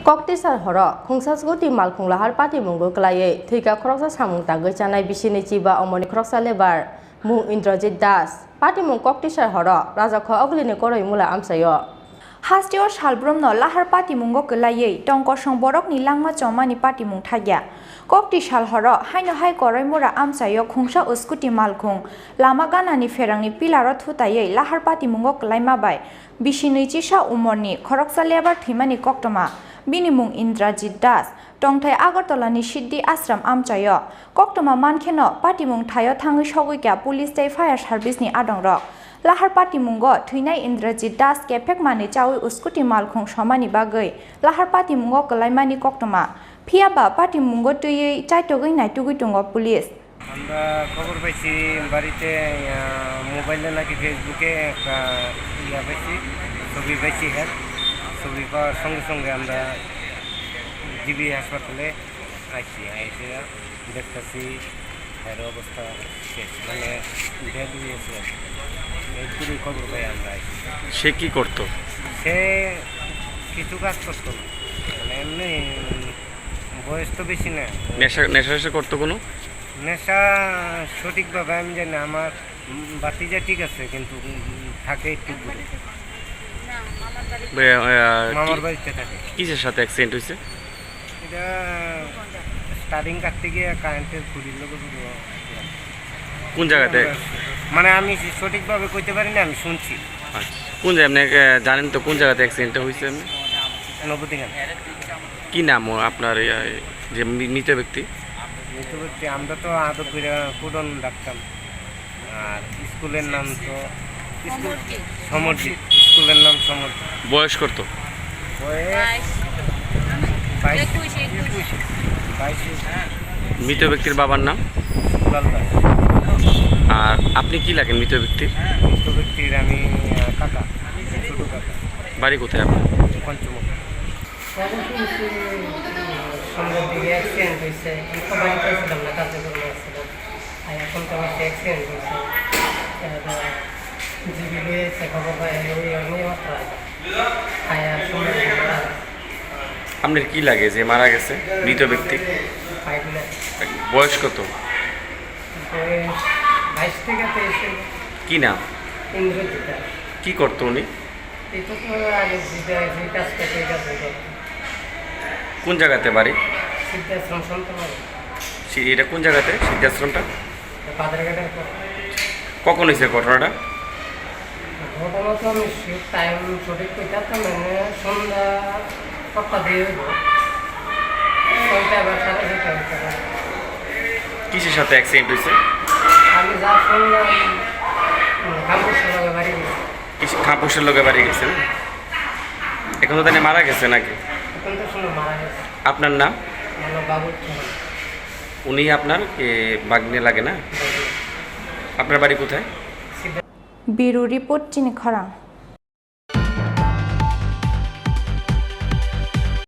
Koktisal Horo, Khoroksa Scooty Malkhung Lahar Patimungo Kwlaiwi, Thika Khoroksa Samung Tagoi Chanai Bishini Chiba Omoni Khoroksa Lebar, Mu Indrajit Das, Patimungo Koktisal Horo, Razakho Ogline Koroi Mula Amsayo. Hastio Shalbrumno Lahar Patimungo Kwlaiwi, Tongkosong Borok ni Langma Chomani Patimung Thagya. Koktisal Horo, Haino Hai Koroi Mura Amsayo Khoroksa Scooty Malkhung, Lama Ganani Ferangni Pilaro Thutaye, Lahar Patimungo Kwlaima Bai, Bishini Chisha Umorni, Khoroksa Lebar Thwimani Koktwma. Binimung Indrajit Das, Tongthai Agartolani Shiddi Asram Amchayo, Koktwma Mankheno, Patimung Thayo Thangi Shogwika Police Day Fire Service ni Adongrok, Lahar Patimungo, Thwinai Indrajit Das Kepekmani Chawi Scooty Malkhung Shomani Bagoi, Lahar Patimungo Kwlaimani Koktwma, Phiaba Patimungo Tuyi Chaitogoi Naitugui Tungo Police. আমরা খবর পাইছি বাড়িতে মোবাইলে নাকি ফেসবুকে একটা ইয়া পাইছি ছবি পাইছি হ্যাঁ ছবি পাওয়ার সঙ্গে সঙ্গে আমরা জিবি হাসপাতালে আইছি এসে দেখতেছি এর অবস্থা শেষ মানে ডেড হয়েছে এইগুলি খবর পাই আমরা আইছি। সে কি করতো? সে কিছু কাজ করতো না মানে এমনি বয়স তো বেশি না। নেশা করতো কোনো? নেশা সঠিকভাবে আমি জানি না, আমার বাতিজা ঠিক আছে কিন্তু থাকে একটু দূরে, মামার বাড়িতে থাকে। কিসের সাথে অ্যাক্সিডেন্ট হয়েছে? এটা স্টার্টিং কাটতে গিয়ে কারেন্টের খুঁড়ির লোক। কোন জায়গাতে? মানে আমি সঠিকভাবে কইতে পারি না, আমি শুনছি। আচ্ছা, কোন জায়গায় আপনি জানেন তো কোন জায়গাতে অ্যাক্সিডেন্টটা হয়েছে? নবদিগান। কি নাম আপনার যে মৃত ব্যক্তি? মৃত ব্যক্তি আমরা তো আদর করে কুডন ডাকতাম, আর স্কুলের নাম তো সমরজিৎ, স্কুলের নাম সমরজিৎ। বয়স কত? বয়স 22। মৃত ব্যক্তির বাবার নাম? আর আপনি কি লাগেন মৃত ব্যক্তির? মৃত ব্যক্তির আমি কাকা, ছোট কাকা। বাড়ি কোথায় আপনার? পঞ্চমুখ। সন্ধ্যার দিকে অ্যাক্সিডেন্ট হয়েছে, বাড়ি পেয়েছিলাম না, কার্যক্রম আসছিলাম। আর এখন তো আমার অ্যাক্সিডেন্ট হয়েছে, জিবি হয়েছে খবর পাই মাত্র আপনার কি লাগে যে মারা গেছে মৃত ব্যক্তি? বয়স কত? বয়স 22 থেকে 23। কি নাম? ইন্দ্রজিৎ। কি করতো উনি? এটা তো আগে যে কাজ করতে এই কাজ করতো। কোন জায়গাতে বাড়ি? সিদ্ধাশ্রম সন্তমারি। এটা কোন জায়গাতে সিদ্ধাশ্রমটা? বাজারঘাটের পর। কখন হয়েছে ঘটনাটা? ঘটনা তো আমি টাইম সঠিক করতে মানে সন্ধ্যা 7টা দিয়ে হইব, 6টা বা 6:30। কিসের সাথে অ্যাক্সিডেন্ট হয়েছে? আমি যা শুনলাম খাম্পুসের লগে বাড়ি গেছি। খাম্পুসের লোকে বাড়ি গেছেন? এখন তো তাহলে মারা গেছে নাকি? এখন তো শুনে মারা গেছে। আপনার নাম? বাবুর। উনি আপনার বাগনে লাগে না? আপনার বাড়ি কোথায়? Biru report Chini Khorang.